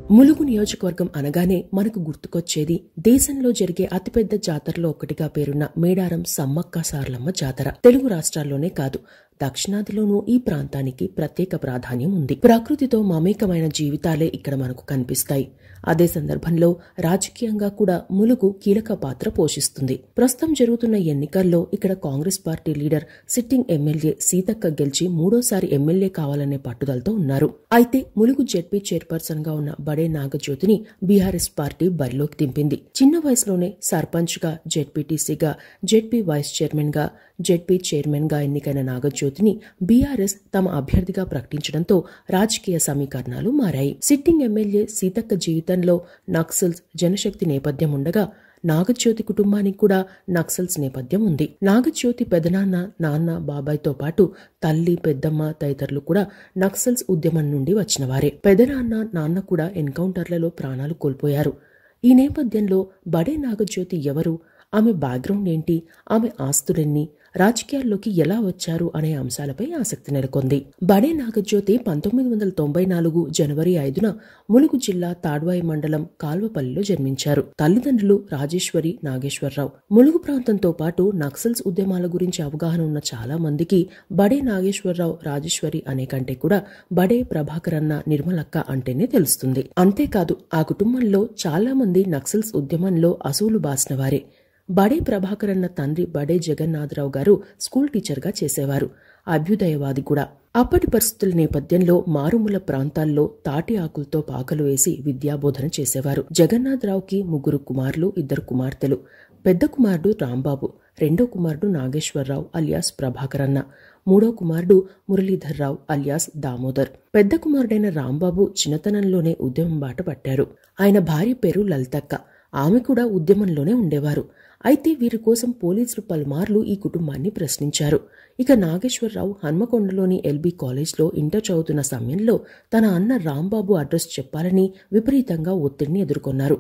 ములుగు నియోజకవర్గం అనగానే మనకు గుర్తుకొచ్చేది దేశంలో జరిగే అతిపెద్ద జాతరలో ఒకటిగా పేరున్న మేడారం సమ్మక్క సారలమ్మ జాతర. తెలుగు రాష్ట్రాల్లోనే కాదు, దక్షిణాదిలోనూ ఈ ప్రాంతానికి ప్రత్యేక ప్రాధాన్యం ఉంది. ప్రకృతితో మమేకమైన జీవితాలే ఇక్కడ మనకు కనిపిస్తాయి. అదే సందర్భంలో రాజకీయంగా కూడా ములుగు కీలక పాత్ర పోషిస్తుంది. ప్రస్తుతం జరుగుతున్న ఎన్నికల్లో ఇక్కడ Congress party leader sitting MLA Seethakka గెలిచి మూడోసారి ఎమ్మెల్యే కావాలనే పట్టుదలతో ఉన్నారు. అయితే ములుగు జెడ్పీ చైర్పర్సన్ గా ఉన్న బడే నాగజ్యోతిని బీఆర్ఎస్ పార్టీ బరిలోకి దింపింది. చిన్న వయసులోనే సర్పంచ్ గా, జెడ్పీటీసీగా, జెడ్పీ వైస్ చైర్మన్ గా, జెడ్పీ చైర్మన్ గా ఎన్నికైన నాగజ్యోతిని బీఆర్ఎస్ తమ అభ్యర్థిగా ప్రకటించడంతో రాజకీయ సమీకరణాలు మారాయి. సిట్టింగ్ ఎమ్మెల్యే సీతక్క జీవితంలో నక్సల్స్, జనశక్తి నేపథ్యం ఉండగా నాగజ్యోతి కుటుంబానికి కూడా నక్సల్స్ నేపథ్యం ఉంది. నాగజ్యోతి పెదనాన్న, నాన్న, బాబాయ్తో పాటు తల్లి, పెద్దమ్మ తదితరులు కూడా నక్సల్స్ ఉద్యమం నుండి వచ్చినవారే. పెదనాన్న, నాన్న కూడా ఎన్కౌంటర్లలో ప్రాణాలు కోల్పోయారు. ఈ నేపథ్యంలో బడే నాగజ్యోతి ఎవరు, ఆమె బ్యాక్గ్రౌండ్ ఏంటి, ఆమె ఆస్తులెన్ని, రాజకీయాల్లోకి ఎలా వచ్చారు అనే అంశాలపై ఆసక్తి నెలకొంది. బడే నాగజ్యోతి 1994 జనవరి 5న ములుగు జిల్లా తాడ్వాయి మండలం కాల్వపల్లిలో జన్మించారు. తల్లిదండ్రులు రాజేశ్వరి, నాగేశ్వరరావు. ములుగు ప్రాంతంతో పాటు నక్సల్స్ ఉద్యమాల గురించి అవగాహన ఉన్న చాలా మందికి బడే నాగేశ్వరరావు, రాజేశ్వరి అనే కంటే కూడా బడే ప్రభాకరన్న, నిర్మలక్క అంటేనే తెలుస్తుంది. అంతేకాదు ఆ కుటుంబంలో చాలా మంది నక్సల్స్ ఉద్యమంలో అసూలు బాసినవారే. బడే ప్రభాకరన్న తండ్రి బడే జగన్నాథరావు గారు స్కూల్ టీచర్గా చేసేవారు. అభ్యుదయవాది కూడా. అప్పటి పరిస్థితుల నేపథ్యంలో మారుమూల ప్రాంతాల్లో తాటి ఆకులతో పాకలు వేసి విద్యాబోధన చేసేవారు. జగన్నాథరావుకి 3 కుమారులు, 2 కుమార్తెలు. పెద్ద కుమారుడు రాంబాబు, రెండో కుమారుడు నాగేశ్వరరావు అలియాస్ ప్రభాకరన్న, మూడో కుమారుడు మురళీధర్రావు అలియాస్ దామోదర్. పెద్ద కుమారుడైన రాంబాబు చిన్నతనంలోనే ఉద్యమం బాట పట్టారు. ఆయన భార్య పేరు లలితక్క. ఆమె కూడా ఉద్యమంలోనే ఉండేవారు. అయితే వీరి కోసం పోలీసులు పలుమార్లు ఈ కుటుంబాన్ని ప్రశ్నించారు. ఇక నాగేశ్వరరావు హన్మకొండలోని ఎల్బీ కాలేజ్లో ఇంటర్ చదువుతున్న సమయంలో తన అన్న రాంబాబు అడ్రస్ చెప్పాలని విపరీతంగా ఒత్తిడిని ఎదుర్కొన్నారు.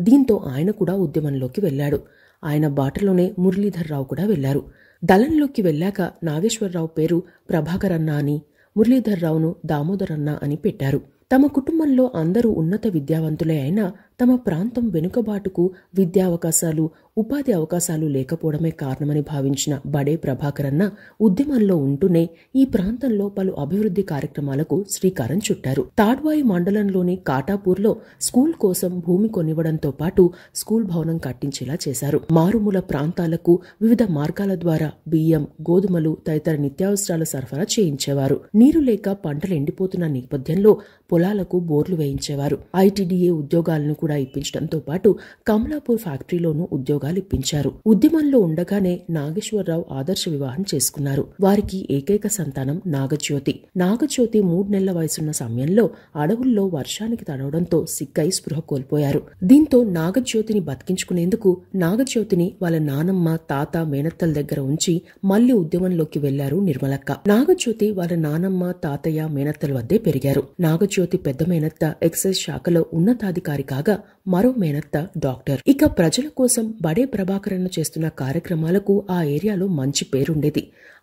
దీంతో ఆయన కూడా ఉద్యమంలోకి వెళ్లాడు. ఆయన బాటలోనే మురళీధర్రావు కూడా వెళ్లారు. దళంలోకి వెళ్లాక నాగేశ్వరరావు పేరు ప్రభాకరన్న అని, మురళీధర్రావును దామోదరన్న అని పెట్టారు. తమ కుటుంబంలో అందరూ ఉన్నత విద్యావంతులే అయినా తమ ప్రాంతం వెనుకబాటుకు విద్యావకాశాలు, ఉపాధి అవకాశాలు లేకపోవడమే కారణమని భావించిన బడే ప్రభాకరన్న ఉద్యమంలో ఉంటూనే ఈ ప్రాంతంలో పలు అభివృద్ధి కార్యక్రమాలకు శ్రీకారం చుట్టారు. తాడ్వాయి మండలంలోని కాటాపూర్లో స్కూల్ కోసం భూమి కొనివ్వడంతో పాటు స్కూల్ భవనం కట్టించేలా చేశారు. మారుమూల ప్రాంతాలకు వివిధ మార్గాల ద్వారా బియ్యం, గోధుమలు తదితర నిత్యావసరాల సరఫరా చేయించేవారు. నీరు లేక పంటలు ఎండిపోతున్న నేపథ్యంలో పొలాలకు బోర్లు వేయించేవారు. ఐటీడీఏ ఉద్యోగాలను కూడా ఇప్పించడంతో పాటు కమలాపూర్ ఫ్యాక్టరీలోనూ ఉద్యోగాలు ఇప్పించారు. ఉద్యమంలో ఉండగానే నాగేశ్వరరావు ఆదర్శ వివాహం చేసుకున్నారు. వారికి ఏకైక సంతానం నాగజ్యోతి. నాగజ్యోతి 3 నెలల వయసున్న సమయంలో అడవుల్లో వర్షానికి తడవడంతో సిక్కై స్పృహ కోల్పోయారు. దీంతో నాగజ్యోతిని బతికించుకునేందుకు నాగజ్యోతిని వాళ్ళ నానమ్మ, తాత, మేనత్తల దగ్గర ఉంచి మళ్లీ ఉద్యమంలోకి వెళ్లారు నిర్మలక్క. నాగజ్యోతి వాళ్ళ నానమ్మ, తాతయ్య, మేనత్తల వద్దే పెరిగారు. నాగజ్యోతి పెద్ద మేనత్త ఎక్సైజ్ శాఖలో ఉన్నతాధికారి కాగా మరో మేనత్త డాక్టర్. ఇక ప్రజల కోసం బడే ప్రభాకరన్న చేస్తున్న కార్యక్రమాలకు ఆ ఏరియాలో మంచి పేరుండేది.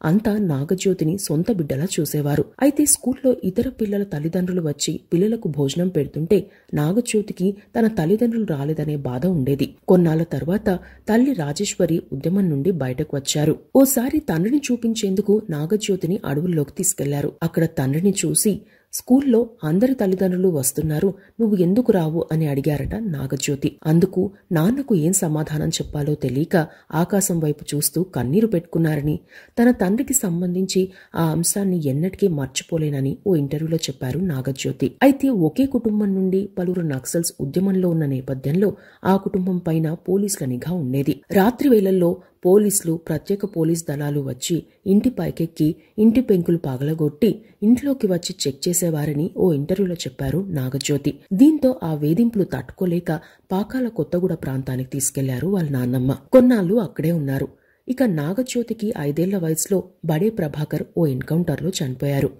అంతా నాగజ్యోతిని సొంత బిడ్డలా చూసేవారు. అయితే స్కూల్లో ఇతర పిల్లల తల్లిదండ్రులు వచ్చి పిల్లలకు భోజనం పెడుతుంటే నాగజ్యోతికి తన తల్లిదండ్రులు రాలేదనే బాధ ఉండేది. కొన్నాళ్ల తర్వాత తల్లి రాజేశ్వరి ఉద్యమం నుండి బయటకు వచ్చారు. ఓసారి తండ్రిని చూపించేందుకు నాగజ్యోతిని అడవుల్లోకి తీసుకెళ్లారు. అక్కడ తండ్రిని చూసి, స్కూల్లో అందరి తల్లిదండ్రులు వస్తున్నారు, నువ్వు ఎందుకు రావు అని అడిగారట నాగజ్యోతి. అందుకు నాన్నకు ఏం సమాధానం చెప్పాలో తెలియక ఆకాశం వైపు చూస్తూ కన్నీరు పెట్టుకున్నారని, తన తండ్రికి సంబంధించి ఆ అంశాన్ని ఎన్నటికీ మర్చిపోలేనని ఓ ఇంటర్వ్యూలో చెప్పారు నాగజ్యోతి. అయితే ఒకే కుటుంబం నుండి పలువురు నక్సల్స్ ఉద్యమంలో ఉన్న నేపథ్యంలో ఆ కుటుంబం పైన పోలీసుల నిఘా ఉండేది. రాత్రి వేళల్లో పోలీసులు, ప్రత్యేక పోలీస్ దళాలు వచ్చి ఇంటి పైకెక్కి ఇంటి పెంకులు పగలగొట్టి ఇంట్లోకి వచ్చి చెక్ చేసేవారని ఓ ఇంటర్వ్యూలో చెప్పారు నాగజ్యోతి. దీంతో ఆ వేధింపులు తట్టుకోలేక పాకాల కొత్తగూడ ప్రాంతానికి తీసుకెళ్లారు వాళ్ళ నాన్నమ్మ. కొన్నాళ్లు అక్కడే ఉన్నారు. ఇక నాగజ్యోతికి 5 ఏళ్ల వయసులో బడే ప్రభాకర్ ఓ ఎన్కౌంటర్లో చనిపోయారు.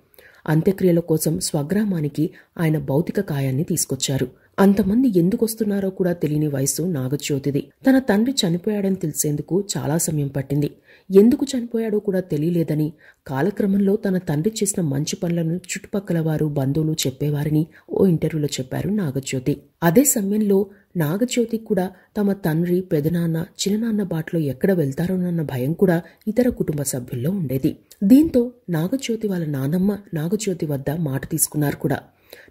అంత్యక్రియల కోసం స్వగ్రామానికి ఆయన భౌతిక కాయాన్ని తీసుకొచ్చారు. అంతమంది ఎందుకొస్తున్నారో కూడా తెలియని వయసు నాగజ్యోతిది. తన తండ్రి చనిపోయాడని తెలిసేందుకు చాలా సమయం పట్టింది. ఎందుకు చనిపోయాడో కూడా తెలియలేదని, కాలక్రమంలో తన తండ్రి చేసిన మంచి పనులను చుట్టుపక్కల వారు, బంధువులు చెప్పేవారని ఓ ఇంటర్వ్యూలో చెప్పారు నాగజ్యోతి. అదే సమయంలో నాగజ్యోతి కూడా తమ తండ్రి, పెదనాన్న, చిన్ననాన్న బాటలో ఎక్కడ వెళ్తారోనన్న భయం కూడా ఇతర కుటుంబ సభ్యుల్లో ఉండేది. దీంతో నాగజ్యోతి వాళ్ళ నానమ్మ నాగజ్యోతి వద్ద మాట తీసుకున్నారు కూడా.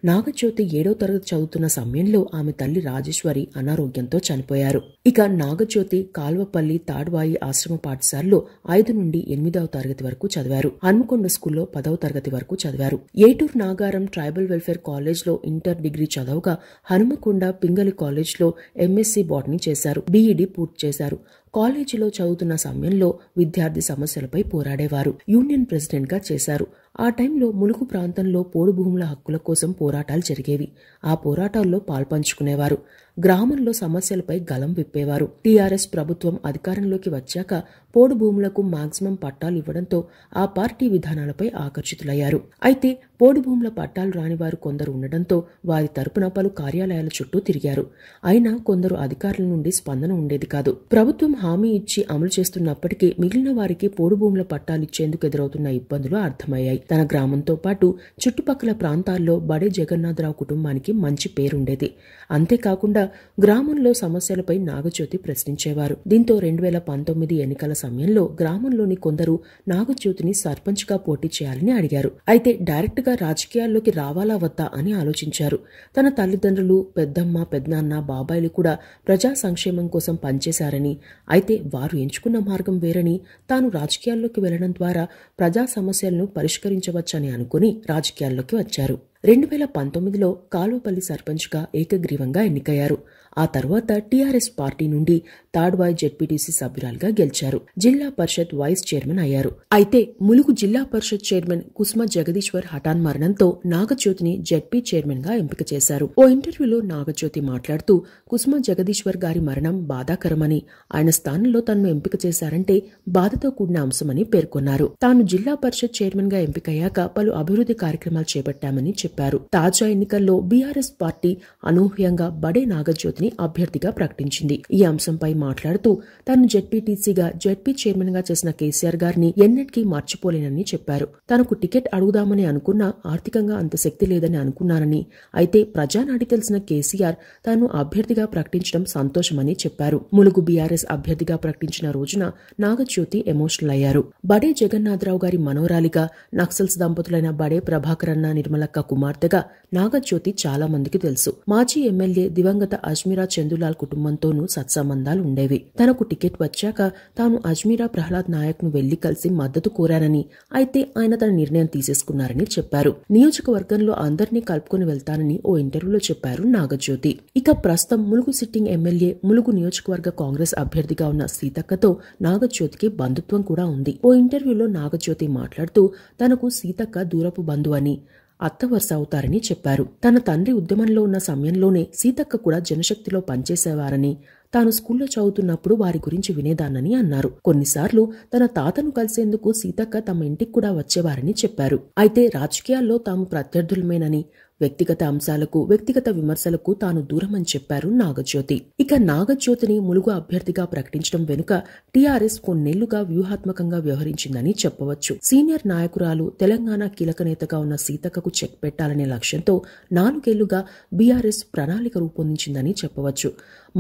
నాగజ్యోతి 7వ తరగతి చదువుతున్న సమయంలో ఆమె తల్లి రాజేశ్వరి అనారోగ్యంతో చనిపోయారు. ఇక నాగజ్యోతి కాల్వపల్లి తాడ్వాయి ఆశ్రమ పాఠశాలలో 5 నుండి 8వ తరగతి వరకు చదివారు. హన్మకొండ స్కూల్లో 10వ తరగతి వరకు చదివారు. ఏటూరు నాగారం ట్రైబల్ వెల్ఫేర్ కాలేజ్లో ఇంటర్ డిగ్రీ చదవగా హనుమకొండ పింగళి కాలేజ్లో ఎంఎస్సీ బాటనీ చేశారు. బీఈడీ పూర్తి చేశారు. కాలేజీలో చదువుతున్న సమయంలో విద్యార్థి సమస్యలపై పోరాడేవారు. యూనియన్ ప్రెసిడెంట్ గా చేశారు. ఆ టైంలో ములుగు ప్రాంతంలో పోడు భూముల హక్కుల కోసం పోరాటాలు జరిగేవి. ఆ పోరాటాల్లో పాల్పంచుకునేవారు. గ్రామంలో సమస్యలపై గలం విప్పేవారు. టీఆర్ఎస్ ప్రభుత్వం అధికారంలోకి వచ్చాక పోడు భూములకు మాక్సిమం పట్టాలు ఇవ్వడంతో ఆ పార్టీ విధానాలపై ఆకర్షితులయ్యారు. అయితే పోడు భూముల పట్టాలు రానివారు కొందరు ఉండడంతో వారి తరపున పలు కార్యాలయాల చుట్టూ తిరిగారు. అయినా కొందరు అధికారుల నుండి స్పందన ఉండేది కాదు. ప్రభుత్వం హామీ ఇచ్చి అమలు చేస్తున్నప్పటికీ మిగిలిన వారికి పోడు భూముల పట్టాలిచ్చేందుకు ఎదురవుతున్న ఇబ్బందులు అర్థమయ్యాయి. తన గ్రామంతో పాటు చుట్టుపక్కల ప్రాంతాల్లో బడే జగన్నాథరావు కుటుంబానికి మంచి పేరుండేది. అంతేకాకుండా గ్రామంలో సమస్యలపై నాగజ్యోతి ప్రశ్నించేవారు. దీంతో 2019 ఎన్నికల సమయంలో గ్రామంలోని కొందరు నాగజ్యోతిని సర్పంచ్ గా పోటీ చేయాలని అడిగారు. అయితే డైరెక్ట్ గా రాజకీయాల్లోకి రావాలా వద్దా అని ఆలోచించారు. తన తల్లిదండ్రులు, పెద్దమ్మ, పెద్దనాన్న, బాబాయిలు కూడా ప్రజా సంక్షేమం కోసం పనిచేశారని, అయితే వారు ఎంచుకున్న మార్గం వేరని, తాను రాజకీయాల్లోకి వెళ్లడం ద్వారా ప్రజా సమస్యలను పరిష్కరించవచ్చని అనుకుని రాజకీయాల్లోకి వచ్చారు. 2019లో కాల్వపల్లి సర్పంచ్గా ఏకగ్రీవంగా ఎన్నికయ్యారు. ఆ తర్వాత టీఆర్ఎస్ పార్టీ నుండి తాడ్వాయి జెడ్పీటీసీ సభ్యురాలుగా గెలిచారు. జిల్లా పరిషత్ వైస్ చైర్మన్ అయ్యారు. అయితే ములుగు జిల్లా పరిషత్ చైర్మన్ కుస్మ జగదీశ్వర్ హఠాన్ మరణంతో నాగజ్యోతిని జెడ్పీ చైర్మన్ గా ఎంపిక చేశారు. ఓ ఇంటర్వ్యూలో నాగజ్యోతి మాట్లాడుతూ కుస్మ జగదీశ్వర్ గారి మరణం బాధాకరమని, ఆయన స్థానంలో తనను ఎంపిక చేశారంటే బాధతో కూడిన అంశమని పేర్కొన్నారు. తాను జిల్లా పరిషత్ చైర్మన్ గా ఎంపికయ్యాక పలు అభివృద్ధి కార్యక్రమాలు చేపట్టామని చెప్పారు. తాజా ఎన్నికల్లో బీఆర్ఎస్ పార్టీ అనూహ్యంగా బడే నాగజ్యోతిని అభ్యర్థిగా ప్రకటించింది. ఈ అంశంపై మాట్లాడుతూ తాను జెడ్పీటీసీగా, జెడ్పీ చైర్మన్ గా చేసిన కేసీఆర్ గారిని ఎన్నటికీ మర్చిపోలేనని చెప్పారు. తనకు టికెట్ అడుగుదామని అనుకున్నా ఆర్థికంగా అంత శక్తి లేదని అనుకున్నానని, అయితే ప్రజానాడి తెలిసిన కేసీఆర్ తాను అభ్యర్థిగా ప్రకటించడం సంతోషమని చెప్పారు. ములుగు బీఆర్ఎస్ అభ్యర్థిగా ప్రకటించిన రోజున నాగజ్యోతి ఎమోషనల్ అయ్యారు. బడే జగన్నాథరావు గారి మనోరాలిగా, నక్సల్స్ దంపతులైన బడే ప్రభాకరన్న, నిర్మలక్క కుమార్తెగా నాగజ్యోతి చాలా మందికి తెలుసు. మాజీ ఎమ్మెల్యే దివంగత అజ్మీరా చందులాల్ కుటుంబంతోనూ సత్సంబంధాలు ఉండేవి. తనకు టికెట్ వచ్చాక తాను అజ్మీరా ప్రహ్లాద్ నాయక్ ను వెళ్లి కలిసి మద్దతు కోరానని, అయితే ఆయన తన నిర్ణయం తీసేసుకున్నారని చెప్పారు. నియోజకవర్గంలో అందరినీ కలుపుకుని వెళ్తానని ఓ ఇంటర్వ్యూలో చెప్పారు నాగజ్యోతి. ఇక ప్రస్తుతం ములుగు సిట్టింగ్ ఎమ్మెల్యే, ములుగు నియోజకవర్గ కాంగ్రెస్ అభ్యర్థిగా ఉన్న సీతక్కతో నాగజ్యోతికి బంధుత్వం కూడా ఉంది. ఓ ఇంటర్వ్యూలో నాగజ్యోతి మాట్లాడుతూ తనకు సీతక్క దూరపు బంధువు అని, అత్త వరుస అవుతారని చెప్పారు. తన తండ్రి ఉద్యమంలో ఉన్న సమయంలోనే సీతక్క కూడా జనశక్తిలో పనిచేసేవారని, తాను స్కూల్లో చదువుతున్నప్పుడు వారి గురించి వినేదానని అన్నారు. కొన్నిసార్లు తన తాతను కలిసేందుకు సీతక్క తమ ఇంటికి కూడా వచ్చేవారని చెప్పారు. అయితే రాజకీయాల్లో తాము ప్రత్యర్థులమేనని, వ్యక్తిగత అంశాలకు, వ్యక్తిగత విమర్శలకు తాను దూరమని చెప్పారు నాగజ్యోతి. ఇక నాగజ్యోతిని ములుగు అభ్యర్థిగా ప్రకటించడం వెనుక టీఆర్ఎస్ కొన్నేళ్లుగా వ్యూహాత్మకంగా వ్యవహరించిందని చెప్పవచ్చు. సీనియర్ నాయకురాలు, తెలంగాణ కీలక నేతగా ఉన్న సీతక్కకు చెక్ పెట్టాలనే లక్ష్యంతో 4 ఏళ్లుగా బీఆర్ఎస్ ప్రణాళిక రూపొందించిందని చెప్పవచ్చు.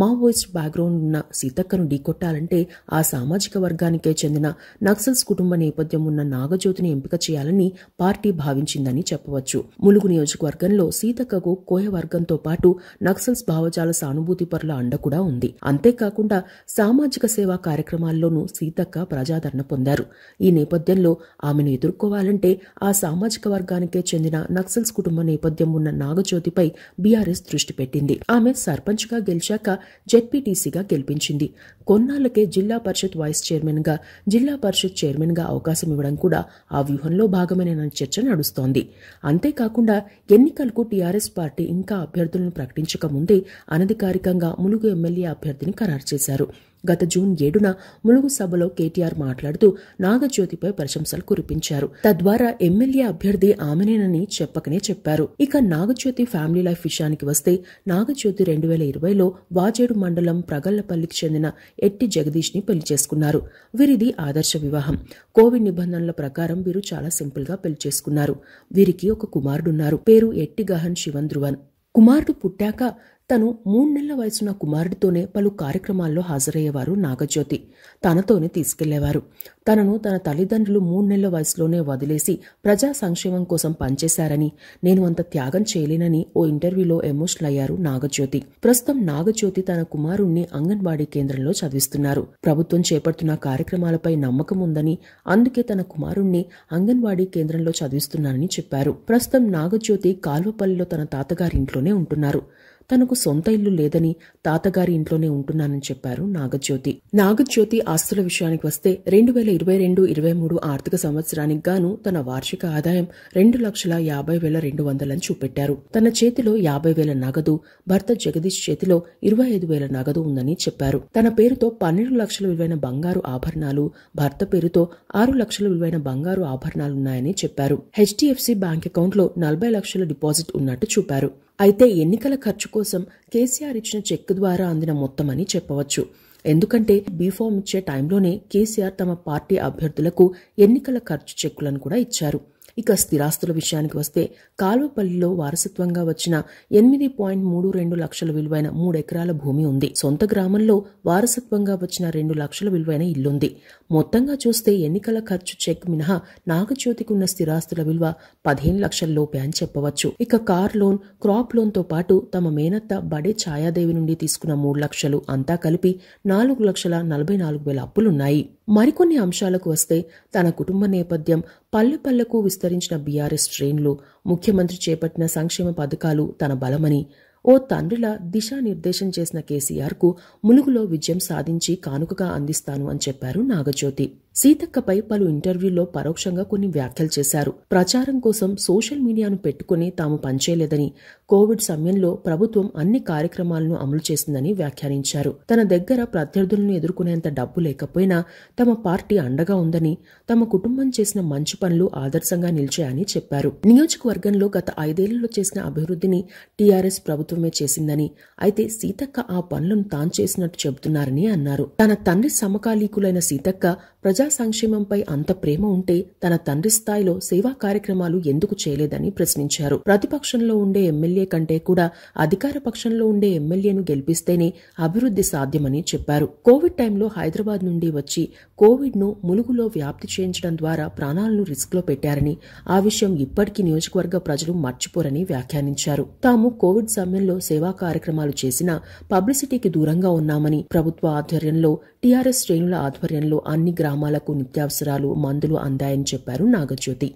మావోయిస్ట్ బ్యాక్గ్రౌండ్ ఉన్న సీతక్కను ఢీకొట్టాలంటే ఆ సామాజిక వర్గానికే చెందిన నక్సల్స్ కుటుంబ నేపథ్యం ఉన్న నాగజ్యోతిని ఎంపిక చేయాలని పార్టీ భావించిందని చెప్పవచ్చు. ములుగు నియోజకవర్గంలో సీతక్కకు కోయ వర్గంతో పాటు నక్సల్స్ భావజాల సానుభూతి పరుల అండ కూడా ఉంది. అంతేకాకుండా సామాజిక సేవా కార్యక్రమాల్లోనూ సీతక్క ప్రజాదరణ పొందారు. ఈ నేపథ్యంలో ఆమెను ఎదుర్కోవాలంటే ఆ సామాజిక వర్గానికే చెందిన నక్సల్స్ కుటుంబ నేపథ్యం ఉన్న నాగజ్యోతిపై బీఆర్ఎస్ దృష్టి పెట్టింది. ఆమె సర్పంచ్ గా గెలిచాక జెడ్పీటీసీగా గెలిపించింది. కొన్నాళ్లకే జిల్లా పరిషత్ వైస్ చైర్మన్ గా, జిల్లా పరిషత్ చైర్మన్ గా అవకాశం ఇవ్వడం కూడా ఆ వ్యూహంలో భాగమేనన్న చర్చ నడుస్తోంది. అంతేకాకుండా ఎన్నికలకు టీఆర్ఎస్ పార్టీ ఇంకా అభ్యర్థులను ప్రకటించక ముందే అనధికారికంగా ములుగు ఎమ్మెల్యే అభ్యర్థిని ఖరారు చేశారు. గత జూన్ 7న ములుగు సభలో కేటీఆర్ మాట్లాడుతూ నాగజ్యోతిపై ప్రశంసలు కురిపించారు. తద్వారా ఎమ్మెల్యే అభ్యర్థి ఆమెనేనని చెప్పకనే చెప్పారు. ఇక నాగజ్యోతి ఫ్యామిలీ లైఫ్ విషయానికి వస్తే నాగజ్యోతి 2020లో వాజేడు మండలం ప్రగల్లపల్లికి చెందిన ఎట్టి జగదీష్ ని పెళ్లి చేసుకున్నారు. వీరిది ఆదర్శ వివాహం. కోవిడ్ నిబంధనల ప్రకారం వీరు చాలా సింపుల్ గా పెళ్లి చేసుకున్నారు. వీరికి ఒక కుమారుడున్నారు. పేరు ఎట్టి గహన్ శివన్ ధ్రువన్. కుమారుడు పుట్టాక తను 3 నెలల వయసున్న కుమారుడితోనే పలు కార్యక్రమాల్లో హాజరయ్యేవారు నాగజ్యోతి. తనతోనే తీసుకెళ్లేవారు. తనను తన తల్లిదండ్రులు 3 నెలల వయసులోనే వదిలేసి ప్రజా సంక్షేమం కోసం పనిచేశారని, నేను అంత త్యాగం చేయలేనని ఓ ఇంటర్వ్యూలో ఎమోషనల్ అయ్యారు నాగజ్యోతి. ప్రస్తుతం నాగజ్యోతి తన కుమారుణ్ణి అంగన్వాడీ కేంద్రంలో చదివిస్తున్నారు. ప్రభుత్వం చేపడుతున్న కార్యక్రమాలపై నమ్మకం ఉందని, అందుకే తన కుమారుణ్ణి అంగన్వాడీ కేంద్రంలో చదివిస్తున్నానని చెప్పారు. ప్రస్తుతం నాగజ్యోతి కాల్వపల్లిలో తన తాతగారి ఇంట్లోనే ఉంటున్నారు. తనకు సొంత ఇల్లు లేదని తాతగారి ఇంట్లోనే ఉంటున్నానని చెప్పారు నాగజ్యోతి. నాగజ్యోతి ఆస్తుల విషయానికి వస్తే 2022-23 ఆర్థిక సంవత్సరానికి గాను తన వార్షిక ఆదాయం 2,50,200 అని చూపెట్టారు. తన చేతిలో 50,000 నగదు, భర్త జగదీష్ చేతిలో 25,000 నగదు ఉందని చెప్పారు. తన పేరుతో 12 లక్షల విలువైన బంగారు ఆభరణాలు, భర్త పేరుతో 6 లక్షల విలువైన బంగారు ఆభరణాలున్నాయని చెప్పారు. హెచ్డిఎఫ్సి బ్యాంక్ అకౌంట్లో 40 లక్షల డిపాజిట్ ఉన్నట్టు చూపారు. అయితే ఎన్నికల ఖర్చు కోసం కేసీఆర్ ఇచ్చిన చెక్ ద్వారా అందిన మొత్తమని చెప్పవచ్చు. ఎందుకంటే బీఫామ్ ఇచ్చే టైంలోనే కేసీఆర్ తమ పార్టీ అభ్యర్థులకు ఎన్నికల ఖర్చు చెక్కులను కూడా ఇచ్చారు. ఇక స్థిరాస్తుల విషయానికి వస్తే కాల్వపల్లిలో వారసత్వంగా వచ్చిన 8.32 లక్షల విలువైన 3 ఎకరాల భూమి ఉంది. సొంత గ్రామంలో వారసత్వంగా వచ్చిన 2 లక్షల విలువైన ఇల్లుంది. మొత్తంగా చూస్తే ఎన్నికల ఖర్చు చెక్ మినహా నాగజ్యోతికి ఉన్న స్థిరాస్తుల విలువ 15 లక్షల లోపే అని చెప్పవచ్చు. ఇక కార్ లోన్, క్రాప్ లోన్ తో పాటు తమ మేనత్త బడే ఛాయాదేవి నుండి తీసుకున్న 3 లక్షలు అంతా కలిపి 4,44,000 అప్పులున్నాయి. మరికొన్ని అంశాలకు వస్తే తన కుటుంబ నేపథ్యం, పల్లెపల్లెకు విస్తరించిన బీఆర్ఎస్ శ్రేణులు, ముఖ్యమంత్రి చేపట్టిన సంక్షేమ పథకాలు తన బలమని, ఓ తండ్రిలా దిశానిర్దేశం చేసిన కేసీఆర్ కు ములుగులో విజయం సాధించి కానుకగా అందిస్తాను అని చెప్పారు నాగజ్యోతి. సీతక్కపై పలు ఇంటర్వ్యూల్లో పరోక్షంగా కొన్ని వ్యాఖ్యలు చేశారు. ప్రచారం కోసం సోషల్ మీడియాను పెట్టుకుని తాము పనిచేయలేదని, కోవిడ్ సమయంలో ప్రభుత్వం అన్ని కార్యక్రమాలను అమలు చేసిందని వ్యాఖ్యానించారు. తన దగ్గర ప్రత్యర్థులను ఎదుర్కొనేంత డబ్బు లేకపోయినా తమ పార్టీ అండగా ఉందని, తమ కుటుంబం చేసిన మంచి పనులు ఆదర్శంగా నిలిచాయని చెప్పారు. నియోజకవర్గంలో గత 5 ఏళ్లలో చేసిన అభివృద్ధిని టీఆర్ఎస్ ప్రభుత్వమే చేసిందని, అయితే సీతక్క ఆ పనులను తాను చేసినట్టు చెబుతున్నారని అన్నారు. తన తండ్రి సమకాలీకులైన సీతక్క ప్రజా సంక్షేమంపై అంత ప్రేమ ఉంటే తన తండ్రి స్థాయిలో సేవా కార్యక్రమాలు ఎందుకు చేయలేదని ప్రశ్నించారు. ప్రతిపక్షంలో ఉండే ఎమ్మెల్యే కంటే కూడా అధికార పక్షంలో ఉండే ఎమ్మెల్యేను గెలిపిస్తేనే అభివృద్ధి సాధ్యమని చెప్పారు. కోవిడ్ టైంలో హైదరాబాద్ నుండి వచ్చి కోవిడ్ ను ములుగులో వ్యాప్తి చేయించడం ద్వారా ప్రాణాలను రిస్క్ లో పెట్టారని, ఆ విషయం ఇప్పటికీ నియోజకవర్గ ప్రజలు మర్చిపోరని వ్యాఖ్యానించారు. తాము కోవిడ్ సమయంలో సేవా కార్యక్రమాలు చేసినా పబ్లిసిటీకి దూరంగా ఉన్నామని, ప్రభుత్వ ఆధ్వర్యంలో, టీఆర్ఎస్ శ్రేణుల ఆధ్వర్యంలో అన్ని గ్రామాలకు నిత్యావసరాలు, మందులు అందాయని చెప్పారు నాగజ్యోతి.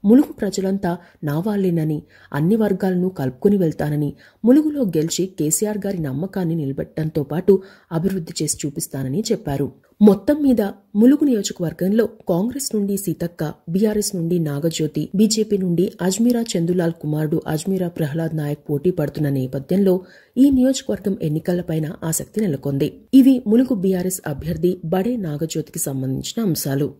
ములుగు ప్రజలంతా నా వాళ్లేనని, అన్ని వర్గాలను కలుపుకుని వెళ్తానని, ములుగులో గెలిచి కేసీఆర్ గారి నమ్మకాన్ని నిలబెట్టడంతో పాటు అభివృద్ధి చేసి చూపిస్తానని చెప్పారు. మొత్తం మీద ములుగు నియోజకవర్గంలో కాంగ్రెస్ నుండి సీతక్క, బీఆర్ఎస్ నుండి నాగజ్యోతి, బీజేపీ నుండి అజ్మీరా చందులాల్ కుమారుడు అజ్మీరా ప్రహ్లాద్ నాయక్ పోటీ పడుతున్న నేపథ్యంలో ఈ నియోజకవర్గం ఎన్నికలపైన ఆసక్తి నెలకొంది. ఇవి ములుగు బీఆర్ఎస్ అభ్యర్థి బడే నాగజ్యోతికి సంబంధించిన అంశాలు.